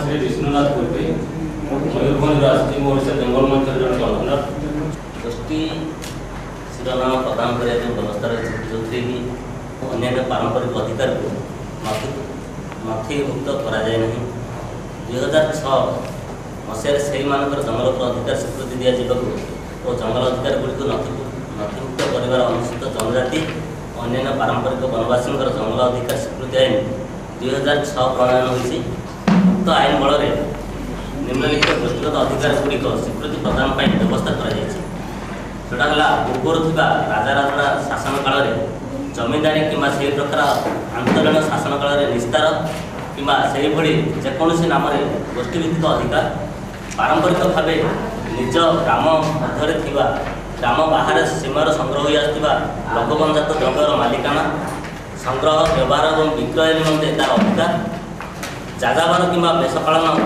श्री विष्णुनाथ कुर्पी मयूरभंज आसी ओडिशा जंगल मंच जन कन्भेनर गोष्ठी शिरोनाम प्रदान करने जो व्यवस्था रही जो कि अन्य पारंपरिक अधिकार को नथिभुक्त कराए ना 2006 मसीह से जंगल पर अधिकार स्वीकृति दि जावाक और जंगल अधिकार गुड़ी नथिभुक्त कर अनुसूचित जनजाति अन्य पारंपरिक वनवासी जंगल अधिकार स्वीकृति आईन 2006 प्रणयन होती उक्त आईन बल निम्नलिखित गोष्ठीगत अधिकार गुड़िक स्वीकृति प्रदान व्यवस्था करा पूर्व राजा राजा शासन काल में जमींदारी कि से प्रकार आंदोलन शासन काल में निस्तार कि जेकोसी नाम गोष्ठीभित्तिक अधिकार पारंपरिक भाव निज ग्राम मध्य ग्राम बाहर सीमार संग्रह हो आसुवा लघुबंजात द्रव्यर मालिकाना संग्रह व्यवहार और विक्रय निमंते तार अधिकार जागाबार कि बेसपालन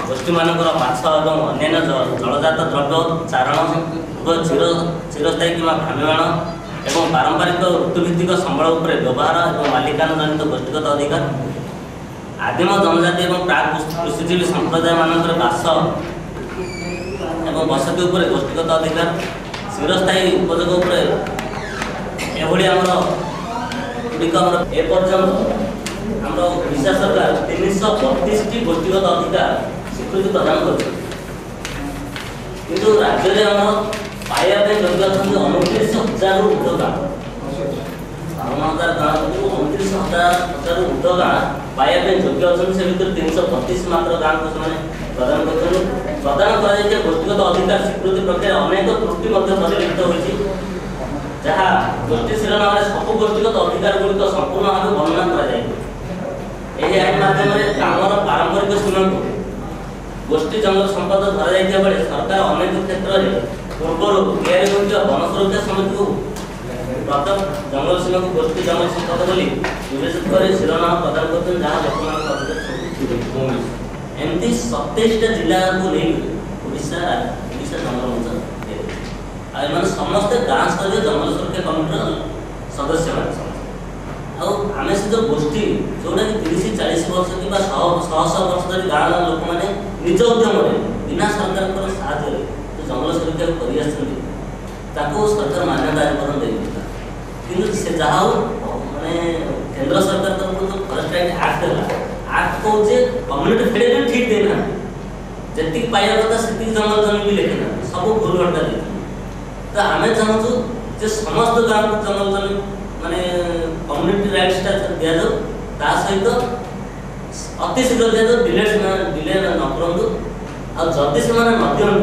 गोष्ठी मानकर माछ और अन्य जलजात द्रव्य चारण चिरस्थायी कि भ्राम्यमाण एवं पारंपरिक ऋतुभित्तिक संबल उपर व्यवहार और मालिकाना जनित गोष्ठीगत अधिकार आदिम जनजाति और प्राक कृषिजीवी संप्रदाय मानकर बास एवं बसती उपर गोष्ठीगत अधिकार चिरस्थायी उपयोग उपर एभली एपर्यंत आम ओडिशा सरकार 332 गोष्ठीगत अधिकार स्वीकृति प्रदान कर राज्य में आम पाइबा योग्य अच्छा 29,000 ऊर्ध गाँ 52,000 गाँ 29,000 ऊर्ध गाँ पाइबा योग्य अच्छा से भर 332 मात्र गाँ को प्रदान प्रदान कर गोष्ठीगत अधिकार स्वीकृति प्रक्रिया अनेक त्रुटि परिलक्षित होती जहाँ गोष्ठी शिरोनाम सबू गोष्ठीगत अधिकार गुड़िक संपूर्ण भाव वर्णना कर आईन माध्यम ग्रामर पारंपरिक सीमा को गोष्ठी जंगल संपद धरा बेले सरकार अनेक क्षेत्र में पूर्व तैयारी होता वन सुरक्षा समिति को प्रथम जंगल सीमा को गोष्ठी जंगल संपद बोली विवेचित कर शिरोनाम प्रदान करते जहाँ लोक एमती 27टा जिला को नहीं ओडिशा जंगल मंच आम समस्त गाँ स्तर जंगल सुरक्षा कमिटर सदस्य आम से जो गोष्ठी जोटा कि 30-40 वर्ष कि 100 वर्ष धरी गाँव लोक मैंने निज उद्यम बिना सरकार साहय जो जंगल सुरक्षा कर सरकार मान्यता आकरण दे से जहाँ माने केंद्र सरकार तरफ जो फॉरेस्ट एक्ट एक्ट कहे कम्युनिटी फेडरेट ठीक देना जी पाइबा कथा से जंगल जमी भी लिखे ना सब भूल भट्टा दे तो आम चाहूँ जे समस्त गाँव को जंगल जमी माने कम्युनिटी राइट्सटा दि जाऊ ता सहित अति शीघ्र दि जाऊ डिले न करूँ आदि से न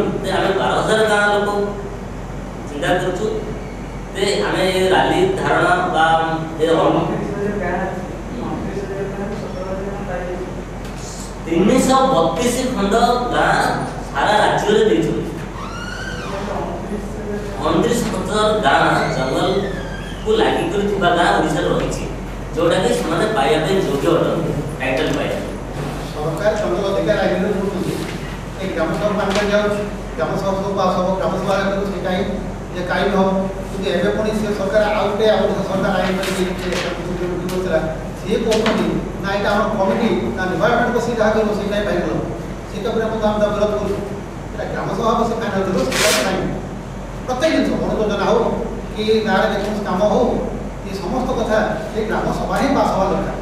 दिखते आम 12,000 गाँव लोग चिंता करूँ आम राली धारणा 332 खंड गाँ सारा राज्य में 29,000 गाँ जंगल को लगिक गाँ ओडिशा रही जोटा कि पाइबा योग्य अटंती टाइटल पाए सरकार जंगल अधिकार आईन ग्राम सभा मानक जाऊँ ग्राम सभा ग्राम सभा ये कहीं हम कि एवं पुणी से सरकार आउटे सरकार आईन सी कहते ना यहाँ आम कमिटी ना डिपार्टमेंट को सी जहाँ कर सी पाइल सी विरोध करूँ ग्राम सभा बस फाइनाल प्रत्येक जिन मन योजना हो कि गाँव में जेको कम हो ये समस्त कथा ये ग्राम सभा ही पास हवा दरकार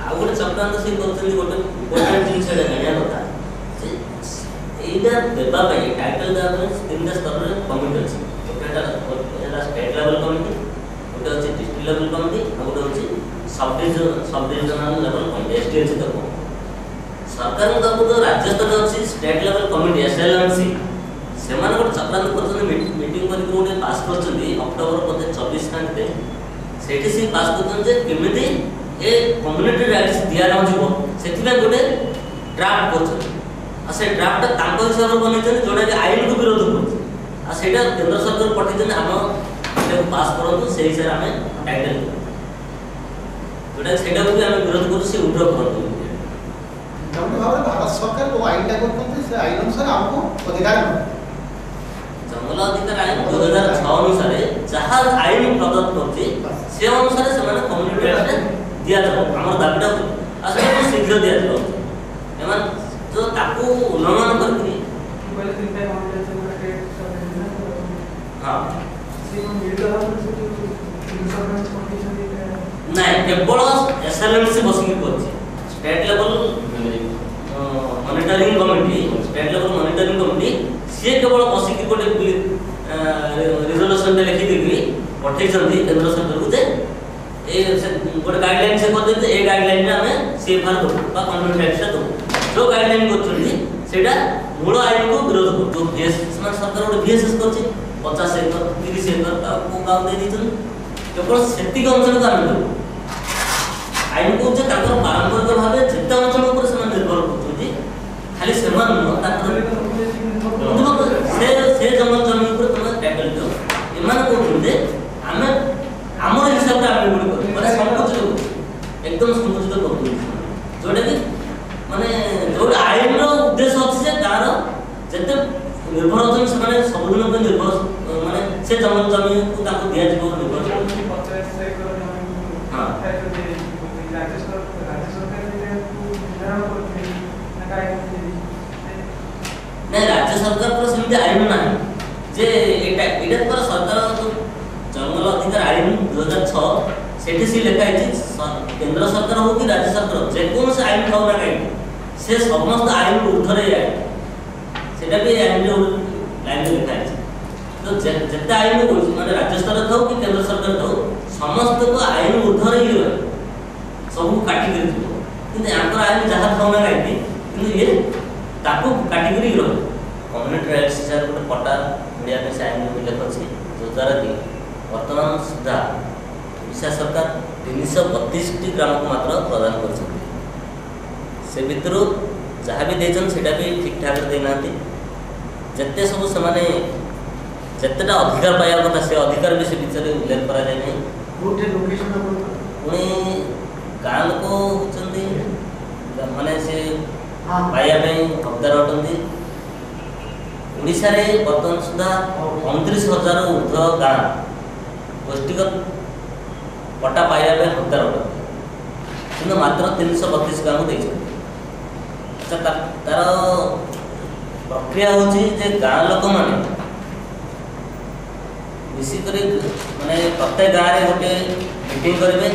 आ गोटे चक्रांत से गोटे जिन जाना कथा यहाँ देवाई टाइटल देवाई 3टा स्तर में कमिटी अच्छी स्टेट लेवल कमिटी गोटे अच्छे डिस्ट्रिक्ट लेवल कमिटी और गोटे हूँ सब डिविजनल लेवल कमिटी एसडीएनसी तक सरकार तरफ जो राज्य स्तर अच्छी स्टेट लेवल कमिटी एसएलएनसी से गोटे चक्रांत कर मीटिंग कर पास कर अक्टोबर 24 तारीख से पास करमी ए कम्युनिटी राइट्स दि जाऊ से गोटे ड्राफ्ट कर से ड्राफ्टा हिसाब से बनई जोटा कि आईन को विरोध करा केंद्र सरकार पठे आम पास करूँ से हिसाब से आम टाइटल जोटा से विरोध कर उड्र करूँ भारत सरकार जो आईन से आईन अनुसार आमको अधिकार जंगल अधिकार आईन 2006 अनुसार जहाँ आईन प्रदत्त कर अनुसार से कम्युनिटी दि जाऊ आम दाबीटा शीघ्र दि जाऊ ତାକୁ ଉଲ୍ଲଂଘନ କରିକି हाँ नहीं केवल एसएलएमसी बसिक करछि state level monitoring committee state level monitoring committee से केवल बसिक गोटे रिजोल्यूशन लिखि देकरी पठै छथि केंद्र सरकार को जे ए गोटे गाइडलाइन से कर दे ए गाइडलाइन में हमें सीएफआर दो बा कम्युनिटी एक्ट दो जो गाइडलाइन करछथि सेटा मूल आईन को विरोध कर जो बीएसएस सरकार गोटे बीएसएस करछि 50 एकड़ 30 एकड़ को गाँव दे दीछन केवल सेतिक अंचल को आम आईन को जे ताकर पारंपरिक भाव जेते अंचल पर से निर्भर करछथि खाली सेमान से जंगल जमीन पर तुम टैकल दो एमान को जे आमे हमर हिसाब से आमे गुडी कर माने संकुचित एकदम संकुचित कर जोडे कि माने जो आईन रो उद्देश्य अछि जे तार जेते निर्भर होते से माने सबदिन पे निर्भर माने से जंगल जमीन को ताको दिया जीव निर्भर हां नहीं राज्य सरकार पर समिति आईन ना जे एटा पर सरकार जंगल अधिकार आईन 2006 सेठी से लिखा है केंद्र सरकार हो कि राज्य सरकार जे कोन से आईन खाउ ना काई से समस्त आईन ऊर्ध्वरे जाए सेटा भी आईन लाइन लिखा है तो जते आईन को माने राज्य स्तर थाउ कि केंद्र सरकार थाउ समस्त को आईन ऊर्ध्वरे ही रहे सब काटी कर दिबो किंतु आंकर आईन जहां थाउ ना काई किंतु ये ताको काटी कर रहे कम्युनिटी राइट्स से गोटे पट्टा मीडिया में से आईन उल्लेख अछि जो द्वारा कि वर्तमान सुधा ओडिशा सरकार 332 टी ग्राम को मात्र प्रदान करछथि से भितरु जहाँ भी देछन सेटा भी ठीक ठाक दे नांती जत्ते सब समाने जत्तेटा अधिकार पाया कथा से अधिकार भी से विचार उल्लेख करा जाय नै गोटे लोकेशन पुणी गाँ लोक होचंदी माने से पाया पे हकदार अटंदी ओडिशा रे वर्तमान सुधा 29,000 ऊर्ध्व गाँ गोष्ठीगत पट्टा पाया पे हकदार अटंदी किंतु मात्र 332 गाँ को देछन तार प्रक्रिया होची जे गाँ लोक माने मिसी करी माने प्रत्येक गाँ रे गोटे मीटिंग करिवे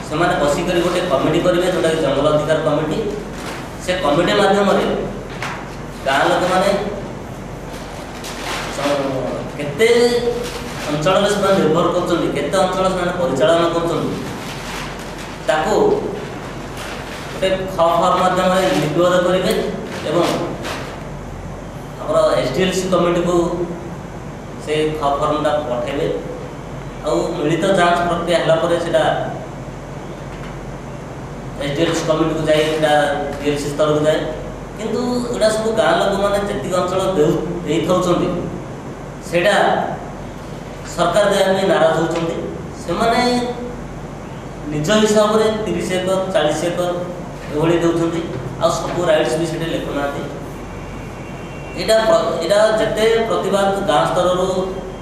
से माने बसी करी गोटे कमिटी करिवे जोटा जंगल अधिकार कमिटी से कमिटी माध्यम रे गाँ लोक माने केते अंचल से निर्भर करछन केते अंचल से परिचालन करछन ताको फॉर्म माध्यम लिपिबद्ध करेंगे एवं एसडीएलसी कमिटी को से फॉर्मटा पठेबे आ मिलित जांच प्रक्रिया हला परे सेटा एसडीएलसी कमिटी को जाए सेटा डीएलसी स्तर को जाए किंतु एटा सब गाँ लोक माने जति अंचल देई थाउचंदी सेटा सरकार देया में नाराज होचंदी से माने निज हिसाब रे 30 एकड़ 40 एकड़ एभली देउछंती आ सब राइट्स भी सेटे लेखु नाती एटा जते प्रतिवाद गाँ स्तर रो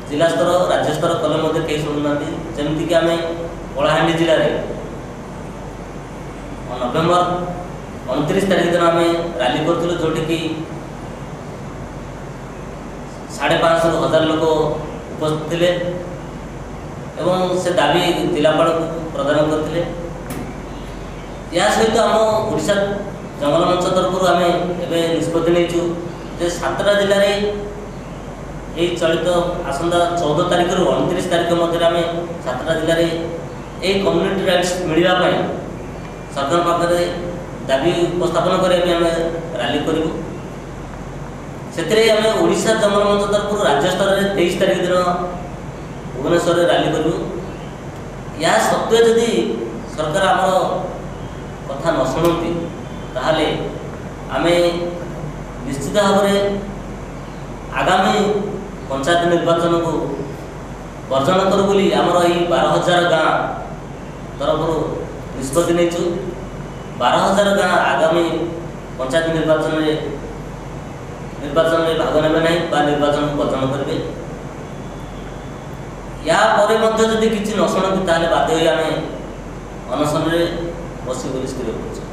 जिला स्तर राज्य स्तर कले मध्ये के सुनु नाती जेमति कि आमे कोलाहांडी जिल्ला रे नवेम्बर 29 तारिख दिन आमे रैली करथिलु जोटी कि 550 लोक उपस्थित थिले एवं से दाबी जिलापाल को प्रदान करथिले या सहित आम ओडिशा जंगल मंच तरफ आम ए निष्पत्ति नहीं जे 7टा जिले में यही चलित आसंता 14 तारिख रु 29 तारिख मध्य आम 7टा जिले में यही कम्युनिटी राइट्स मिलवाई सरकार पाखे दाबी उपस्थापन करने आम रैली करूँ से आम ओडिशा जंगल मंच तरफ राज्य स्तर में 23 तारिख दिन भुवनेश्वर रैली करूँ या सत्वे जदि सरकार आमर कथा न शुणती ताहले आमे निश्चित भाव में आगामी पंचायत निर्वाचन को वर्जन करूँ बोली आमर यही 12,000 गाँ तरफ निष्पत्ति नहीं 12,000 गाँ आगामी पंचायत निर्वाचन में भाग नेबे ना निर्वाचन को वर्जन करेंगे या परे मध्य जदि किसी न शुणती ताहले बाध्य आम अनशन में बस स्थिर कर